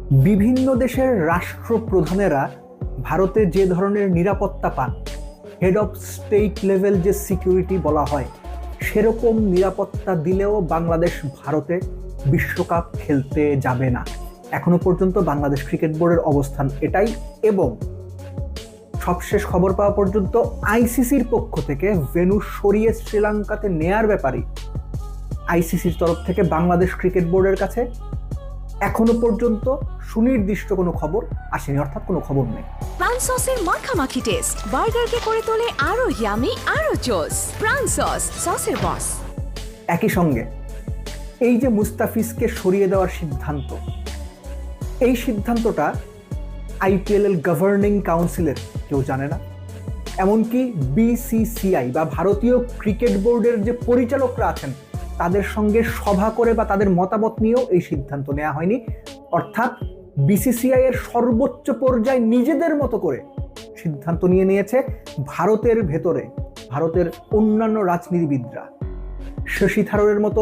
বিভিন্ন দেশের রাষ্ট্রপ্রধানেরা ভারতে যে ধরনের নিরাপত্তা পান, হেড অফ স্টেট লেভেল যে সিকিউরিটি বলা হয়, সেরকম নিরাপত্তা দিলেও বাংলাদেশ ভারতে বিশ্বকাপ খেলতে যাবে না। এখনো পর্যন্ত বাংলাদেশ ক্রিকেট বোর্ডের অবস্থান এটাই। এবং সবশেষ খবর পাওয়া পর্যন্ত আইসিসির পক্ষ থেকে ভেন্যু সরিয়ে শ্রীলঙ্কাতে নেয়ার ব্যাপারে আইসিসির তরফ থেকে বাংলাদেশ ক্রিকেট বোর্ডের কাছে এখনো পর্যন্ত সুনির্দিষ্ট কোনো খবর আসেনি, অর্থাৎ কোনো খবর নেই। প্রাণ সসের মাখামাখি টেস্ট বার্গারকে করে তোলে আরো ইয়ামি আরো জোস। প্রাণ সসের বস। একই সঙ্গে এই যে মুস্তাফিজকে সরিয়ে দেওয়ার সিদ্ধান্ত, এই সিদ্ধান্তটা আইপিএল এর গভর্নিং কাউন্সিলের কেউ জানে না। এমনকি বিসিসিআই বা ভারতীয় ক্রিকেট বোর্ডের যে পরিচালকরা আছেন তাদের সঙ্গে সভা করে বা তাদের মতামত নিয়েও এই সিদ্ধান্ত নেওয়া হয়নি। অর্থাৎ বিসিসিআই এর সর্বোচ্চ পর্যায়ে নিজেদের মতো করে সিদ্ধান্ত নিয়ে নিয়েছে। ভারতের ভেতরে ভারতের অন্যান্য রাজনীতিবিদরা, শশী থারুরের মতো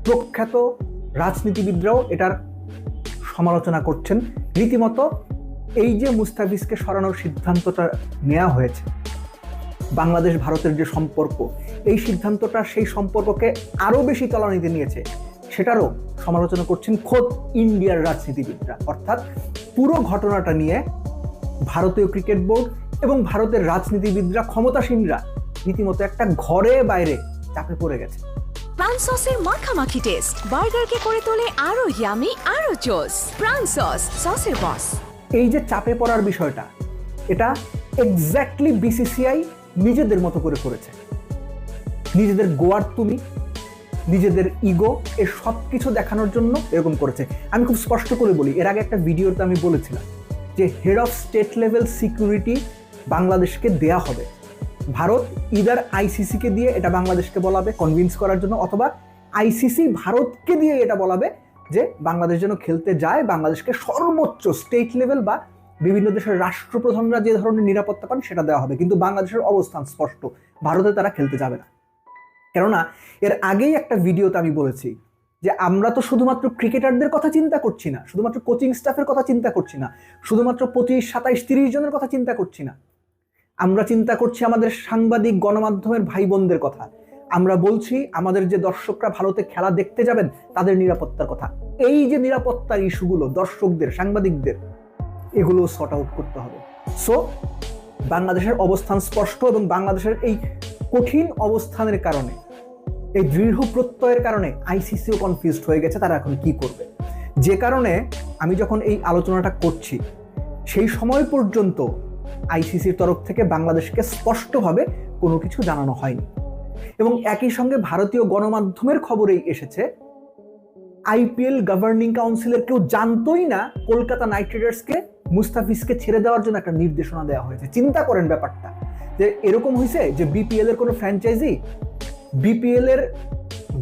প্রখ্যাত রাজনীতিবিদরাও এটার সমালোচনা করছেন। রীতিমতো এই যে মুস্তাফিজকে সরানোর সিদ্ধান্তটা নেওয়া হয়েছে, বাংলাদেশ ভারতের যে সম্পর্ক, এই সিদ্ধান্তটা সেই সম্পর্ককে আরো বেশি তলানিতে নিয়েছে, সেটারও সমালোচনা করছেন খোদ ইন্ডিয়ার রাজনীতিবিদরা। অর্থাৎ পুরো ঘটনাটা নিয়ে ভারতীয় ক্রিকেট বোর্ড এবং ভারতের রাজনীতিবিদরা, ক্ষমতাসীনরা রীতিমতো একটা ঘরে বাইরে চাপে পড়ে গেছে। প্রাণ সসের মাখামাখি টেস্ট বার্গারকে করে তোলে আরো ইয়ামি আরো জোস। প্রাণ সসের বস। এই যে চাপে পড়ার বিষয়টা, এটা এক্স্যাক্টলি বিসিসিআই নিজেদের মতো করে করেছে। নিজেদের গোয়ার তুমি, নিজেদের ইগো, এর সব কিছু দেখানোর জন্য এরকম করেছে। আমি খুব স্পষ্ট করে বলি, এর আগে একটা ভিডিওতে আমি বলেছিলাম যে head of state level security বাংলাদেশকে দেয়া হবে। ভারত ইদার আইসিসিকে দিয়ে এটা বাংলাদেশকে বলাবে কনভিন্স করার জন্য, অথবা আইসিসি ভারতকে দিয়ে এটা বলাবে যে বাংলাদেশ যেন খেলতে যায়, বাংলাদেশকে সর্বোচ্চ স্টেট লেভেল বা বিভিন্ন দেশের রাষ্ট্রপ্রধানরা যে ধরনের নিরাপত্তা পান সেটা দেওয়া হবে। কিন্তু বাংলাদেশের অবস্থান স্পষ্ট, ভারতে তারা খেলতে যাবে না। কেননা এর আগেই একটা ভিডিওতে আমি বলেছি যে আমরা তো শুধুমাত্র ক্রিকেটারদের কথা চিন্তা করছি না, শুধুমাত্র কোচিং স্টাফের কথা চিন্তা করছি না, শুধুমাত্র 25, 27, 30 জনের কথা চিন্তা করছি না। আমরা চিন্তা করছি আমাদের সাংবাদিক গণমাধ্যমের ভাই বোনদের কথা। আমরা বলছি আমাদের যে দর্শকরা ভারতে খেলা দেখতে যাবেন তাদের নিরাপত্তার কথা। এই যে নিরাপত্তার ইস্যুগুলো দর্শকদের, সাংবাদিকদের, এগুলো সর্ট আউট করতে হবে। সো বাংলাদেশের অবস্থান স্পষ্ট, এবং বাংলাদেশের এই কঠিন অবস্থানের কারণে, এই দৃঢ় প্রত্যয়ের কারণে আইসিসিও কনফিউজড হয়ে গেছে তারা এখন কি করবে। যে কারণে আমি যখন এই আলোচনাটা করছি, সেই সময় পর্যন্ত আইসিসির তরফ থেকে বাংলাদেশকে স্পষ্টভাবে কোনো কিছু জানানো হয়নি। এবং একই সঙ্গে ভারতীয় গণমাধ্যমের খবরেই এসেছে আইপিএল গভর্নিং কাউন্সিলের কেউ জানতোই না কলকাতা নাইট রাইডার্সকে মুস্তাফিজকে ছেড়ে দেওয়ার জন্য একটা নির্দেশনা দেওয়া হয়েছে। চিন্তা করেন ব্যাপারটা, যে এরকম হয়েছে যে বিপিএল এর কোনো ফ্র্যাঞ্চাইজি, বিপিএল এর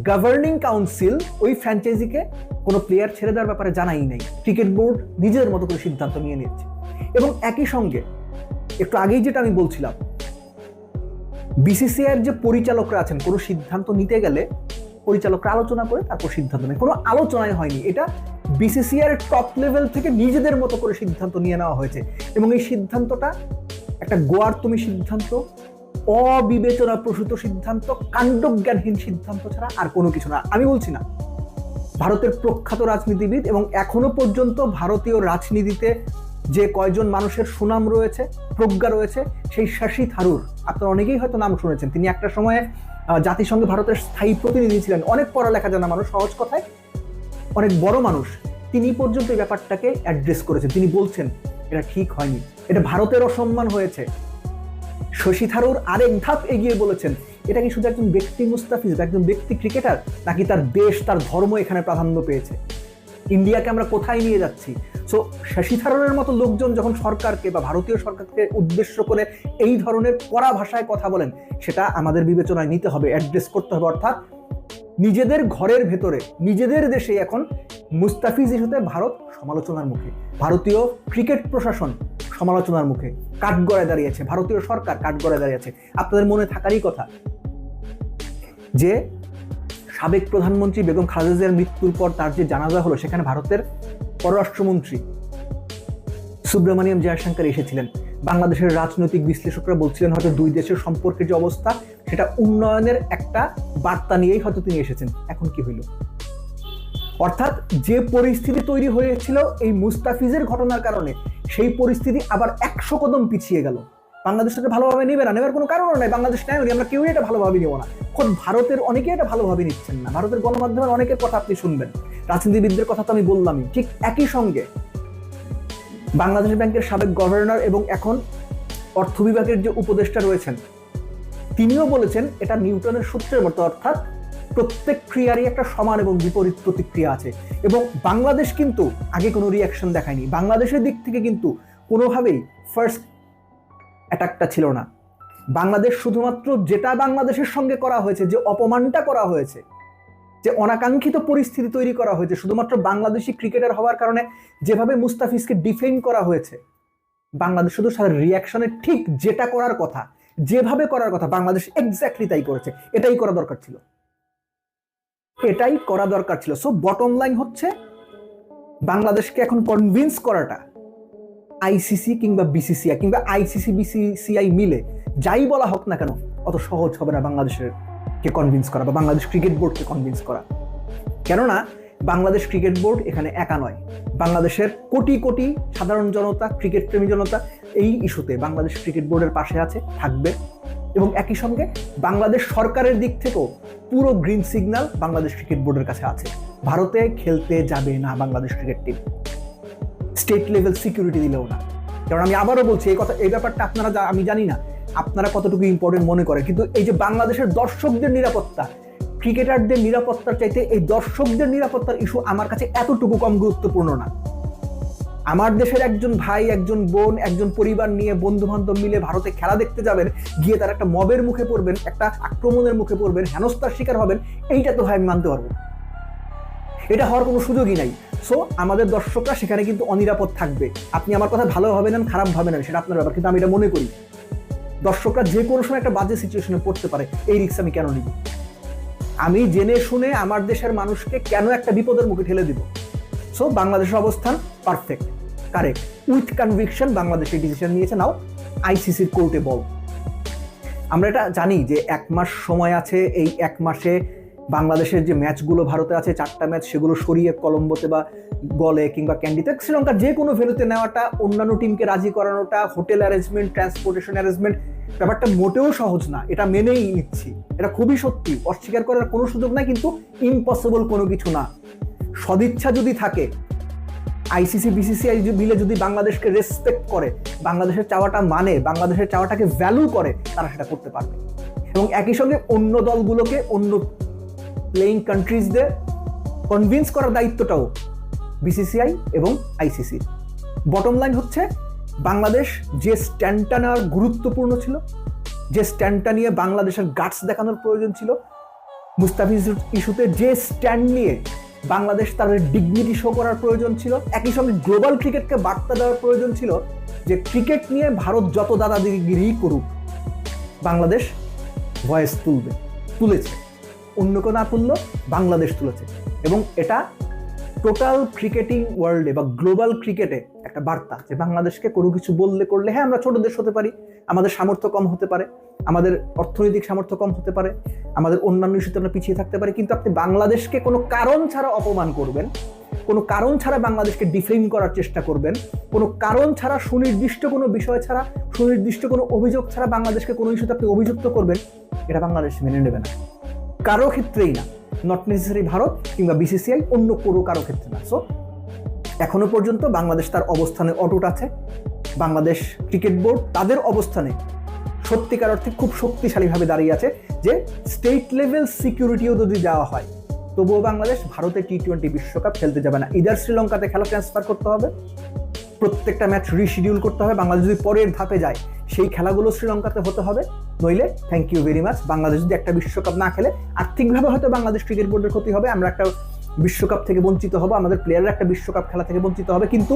গভর্নিং কাউন্সিল ওই ফ্র্যাঞ্চাইজিকে কোনো প্লেয়ার ছেড়ে দেওয়ার ব্যাপারে জানাই নাই। ক্রিকেট বোর্ড নিজেদের মতো করে সিদ্ধান্ত নিয়ে নিচ্ছে। এবং একই সঙ্গে একটু আগেই যেটা আমি বলছিলাম, বিসিসিআই এর যে পরিচালকরা আছেন, কোনো সিদ্ধান্ত নিতে গেলে পরিচালকরা আলোচনা করে তারপর সিদ্ধান্ত নেয়। কোনো আলোচনাই হয়নি, এটা বিসিসিআই এর টপ লেভেল থেকে নিজেদের মতো করে সিদ্ধান্ত নিয়ে নেওয়া হয়েছে। এবং এই সিদ্ধান্তটা একটা গোয়ার তুমি সিদ্ধান্ত, অবিবেচনা প্রসূত সিদ্ধান্ত, কাণ্ডজ্ঞানহীন সিদ্ধান্ত ছাড়া আর কোনো কিছু না। আমি বলছি না, ভারতের প্রখ্যাত রাজনীতিবিদ এবং এখনো পর্যন্ত ভারতীয় রাজনীতিতে যে কয়জন মানুষের সুনাম রয়েছে, প্রজ্ঞা রয়েছে, সেই শশী থারুর, আপনারা অনেকেই হয়তো নাম শুনেছেন। তিনি একটা সময়ে জাতিসংঘে ভারতের স্থায়ী প্রতিনিধি ছিলেন, অনেক পড়ালেখা জানা মানুষ, সহজ কথায় অনেক বড় মানুষ। তিনি পর্যন্ত এই ব্যাপারটাকে অ্যাড্রেস করেছেন। তিনি বলছেন এটা ঠিক হয়নি, এটা ভারতের অসম্মান হয়েছে। শশী থারুর আরেক ধাপ এগিয়ে বলেছেন এটা কি শুধু একজন ব্যক্তি মুস্তাফিজ বা একজন ব্যক্তি ক্রিকেটার, নাকি তার দেশ, তার ধর্ম এখানে প্রাধান্য পেয়েছে? ইন্ডিয়াকে আমরা কোথায় নিয়ে যাচ্ছি? সো শশী থারুরের মতো লোকজন যখন সরকারকে বা ভারতীয় সরকারকে উদ্দেশ্য করে এই ধরনের কড়া ভাষায় কথা বলেন, সেটা আমাদের বিবেচনায় নিতে হবে, অ্যাড্রেস করতে হবে। অর্থাৎ নিজেদের ঘরের ভেতরে, নিজেদের দেশে এখন মুস্তাফিজ ইস্যুতে ভারত সমালোচনার মুখে, ভারতীয় ক্রিকেট প্রশাসন সমালোচনার মুখে, কাঠগড়ায় দাঁড়িয়েছে, ভারতীয় সরকার কাঠগড়ায় দাঁড়িয়েছে। আপনাদের মনে থাকারই কথা যে সাবেক প্রধানমন্ত্রী বেগম খালেদা জিয়ার মৃত্যুর পর তার যে জানাজা হলো, সেখানে ভারতের পররাষ্ট্রমন্ত্রী সুব্রমণিয়াম জয়শঙ্কর এসেছিলেন। বাংলাদেশের রাজনৈতিক বিশ্লেষকরা বলছিলেন হয়তো দুই দেশের সম্পর্কের যে অবস্থা সেটা উন্নয়নের একটা বার্তা নিয়েই হয়তো তিনি এসেছেন। এখন কি হইল? অর্থাৎ যে পরিস্থিতি তৈরি হয়েছিল এই মুস্তাফিজের ঘটনার কারণে, সেই পরিস্থিতি আবার 100 কদম পিছিয়ে গেল। বাংলাদেশটাকে ভালোভাবে নেবে না, নেবার কোনো কারণও নাই। বাংলাদেশ নেয়, আমরা কেউই এটা ভালোভাবে নেব না। খোদ ভারতের অনেকে এটা ভালোভাবে নিচ্ছেন না। ভারতের গণমাধ্যমের অনেকের কথা আপনি শুনবেন, রাজনীতিবিদদের কথা তো আমি বললামই। ঠিক একই সঙ্গে বাংলাদেশ ব্যাংকের সাবেক গভর্নর এবং এখন অর্থ বিভাগের যে উপদেষ্টা রয়েছেন, তিনিও বলেছেন এটা নিউটনের সূত্রের মতো, অর্থাৎ প্রত্যেক ক্রিয়ারই একটা সমান এবং বিপরীত প্রতিক্রিয়া আছে। এবং বাংলাদেশ কিন্তু আগে কোনো রিয়াকশন দেখায়নি। বাংলাদেশের দিক থেকে কিন্তু কোনোভাবেই ফার্স্ট অ্যাটাকটা ছিল না। বাংলাদেশ শুধুমাত্র যেটা বাংলাদেশের সঙ্গে করা হয়েছে, যে অপমানটা করা হয়েছে, যে অনাকাঙ্ক্ষিত পরিস্থিতি তৈরি করা হয়েছে, শুধুমাত্র বাংলাদেশি ক্রিকেটার হওয়ার কারণে যেভাবে মুস্তাফিজকে ডিফেন্ড করা হয়েছে, বাংলাদেশ শুধু সারা রিয়াকশনে ঠিক যেটা করার কথা, যেভাবে করার কথা, বাংলাদেশ এক্স্যাক্টলি তাই করেছে। এটাই করা দরকার ছিল, এটাই করা দরকার ছিল। সো বটম লাইন হচ্ছে, বাংলাদেশকে এখন কনভিন্স করাটা আইসিসি কিংবা বিসিসিআই কিংবা আইসিসি বিসিসিআই মিলে যাই বলা হোক না কেন, অত সহজ হবে না বাংলাদেশের কে কনভিন্স করা বা বাংলাদেশ ক্রিকেট বোর্ডকে কনভিন্স করা। কেননা বাংলাদেশ ক্রিকেট বোর্ড এখানে একা নয়। বাংলাদেশের কোটি কোটি সাধারণ জনতা, ক্রিকেট প্রেমী জনতা এই ইস্যুতে বাংলাদেশ ক্রিকেট বোর্ডের পাশে আছে, থাকবে। এবং একই সঙ্গে বাংলাদেশ সরকারের দিক থেকেও পুরো গ্রিন সিগন্যাল বাংলাদেশ ক্রিকেট বোর্ডের কাছে আছে। ভারতে খেলতে যাবে না Bangladesh cricket team, state level security দিলেও না। কারণ আমি আবারও বলছি, এই কথা, এই ব্যাপারটা আপনারা, আমি জানি না আপনারা কতটুকু ইম্পর্টেন্ট মনে করেন, কিন্তু এই যে বাংলাদেশের দর্শকদের নিরাপত্তা, ক্রিকেটারদের নিরাপত্তার চাইতে এই দর্শকদের নিরাপত্তার ইস্যু আমার কাছে এতটুকু কম গুরুত্বপূর্ণ না। আমার দেশের একজন ভাই, একজন বোন, একজন পরিবার নিয়ে বন্ধু বান্ধব মিলে ভারতে খেলা দেখতে যাবেন, গিয়ে তার একটা মবের মুখে পড়বেন, একটা আক্রমণের মুখে পড়বেন, হেনস্থার শিকার হবেন, এইটা তো ভাই আমি মানতে পারবো। এটা হওয়ার কোনো সুযোগই নাই। সো আমাদের দর্শকরা সেখানে কিন্তু অনিরাপদ থাকবে। আপনি আমার কথা ভালোভাবে নেন, খারাপভাবে নেন, সেটা আপনার ব্যাপার, কিন্তু আমি এটা মনে করি দর্শকরা যে কোনো সময় একটা বাজে সিচুয়েশনে পড়তে পারে। এই রিস্ক আমি কেন নিব? আমি জেনে শুনে আমার দেশের মানুষকে কেন একটা বিপদের মুখে ঠেলে দিব? সো বাংলাদেশের অবস্থান পারফেক্ট, কারেক্ট, উইথ কনভিকশন বাংলাদেশের ডিসিশন নিয়েছে। নাও আইসিসির কোর্টে বল। আমরা এটা জানি যে 1 মাস সময় আছে। এই 1 মাসে বাংলাদেশের যে ম্যাচগুলো ভারতে আছে, 4টা ম্যাচ, সেগুলো সরিয়ে কলম্বোতে বা গলে কিংবা ক্যান্ডিতে, শ্রীলঙ্কার যে কোনো ভেন্যুতে নেওয়াটা, অন্যান্য টিমকে রাজি করানোটা, হোটেল অ্যারেঞ্জমেন্ট, ট্রান্সপোর্টেশন অ্যারেঞ্জমেন্ট, ব্যাপারটা মোটেও সহজ না। এটা মেনেই নিচ্ছি, এটা খুবই সত্যি, অস্বীকার করার কোনো সুযোগ নাই, কিন্তু ইম্পসিবল কোনো কিছু না। সদিচ্ছা যদি থাকে, আইসিসি বিসিসিআই মিলে যদি বাংলাদেশকে রেসপেক্ট করে, বাংলাদেশের চাওয়াটা মানে, বাংলাদেশের চাওয়াটাকে ভ্যালু করে, তারা সেটা করতে পারবে। এবং একই সঙ্গে অন্য দলগুলোকে, অন্য প্লেইং কান্ট্রিজদের কনভিন্স করার দায়িত্বটাও বিসিসিআই এবং আইসিসির। বটম লাইন হচ্ছে, বাংলাদেশ যে স্ট্যান্ডটা নেওয়ার গুরুত্বপূর্ণ ছিল, যে স্ট্যান্ডটা নিয়ে বাংলাদেশের গাটস দেখানোর প্রয়োজন ছিল, মুস্তাফিজ ইস্যুতে যে স্ট্যান্ড নিয়ে বাংলাদেশ তাদের ডিগনিটি শো করার প্রয়োজন ছিল, একই সঙ্গে গ্লোবাল ক্রিকেটকে বার্তা দেওয়ার প্রয়োজন ছিল যে ক্রিকেট নিয়ে ভারত যত দাদাগিরি করুক, বাংলাদেশ ভয়েস তুলেছে। অন্য কেউ না তুললো, বাংলাদেশ তুলেছে। এবং এটা টোটাল ক্রিকেটিং ওয়ার্ল্ডে বা গ্লোবাল ক্রিকেটে একটা বার্তা যে বাংলাদেশকে কোনো কিছু বললে করলে, হ্যাঁ আমরা ছোট দেশ হতে পারি, আমাদের সামর্থ্য কম হতে পারে, আমাদের অর্থনৈতিক সামর্থ্য কম হতে পারে, আমাদের অন্যান্য ইস্যুতে আমরা পিছিয়ে থাকতে পারি, কিন্তু আপনি বাংলাদেশকে কোনো কারণ ছাড়া অপমান করবেন, কোনো কারণ ছাড়া বাংলাদেশকে ডিফেম করার চেষ্টা করবেন, কোনো কারণ ছাড়া, সুনির্দিষ্ট কোনো বিষয় ছাড়া, সুনির্দিষ্ট কোনো অভিযোগ ছাড়া বাংলাদেশকে কোনো ইস্যুতে আপনি অভিযুক্ত করবেন, এটা বাংলাদেশ মেনে নেবে না, কারো ক্ষেত্রেই না। নট নেসেসারি ভারত কিংবা বিসিসিআই, অন্য কোনো কারো ক্ষেত্রে না। সো এখনো পর্যন্ত বাংলাদেশ তার অবস্থানে অটুট আছে। বাংলাদেশ ক্রিকেট বোর্ড তাদের অবস্থানে সত্যিকার অর্থে খুব শক্তিশালীভাবে দাঁড়িয়ে আছে যে স্টেট লেভেল সিকিউরিটিও যদি দেওয়া হয়, তবুও বাংলাদেশ ভারতে T20 বিশ্বকাপ খেলতে যাবে না। ইদার শ্রীলঙ্কাতে খেলা ট্রান্সফার করতে হবে, প্রত্যেকটা ম্যাচ রিশিডিউল করতে হবে। বাংলাদেশ যদি পরের ধাপে যায়, সেই খেলাগুলো শ্রীলঙ্কাতে হতে হবে, নইলে thank you very much. Bangladesh যদি একটা বিশ্বকাপ না খেলে, আর্থিকভাবে হয়তো বাংলাদেশ ক্রিকেট বোর্ডের ক্ষতি হবে, আমরা একটা বিশ্বকাপ থেকে বঞ্চিত হব, আমাদের প্লেয়াররা একটা বিশ্বকাপ খেলা থেকে বঞ্চিত হবে, কিন্তু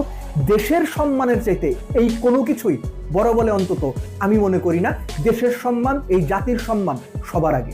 দেশের সম্মানের চাইতে এই কোনো কিছুই বড় বলে অন্তত আমি মনে করি না। দেশের সম্মান, এই জাতির সম্মান সবার আগে।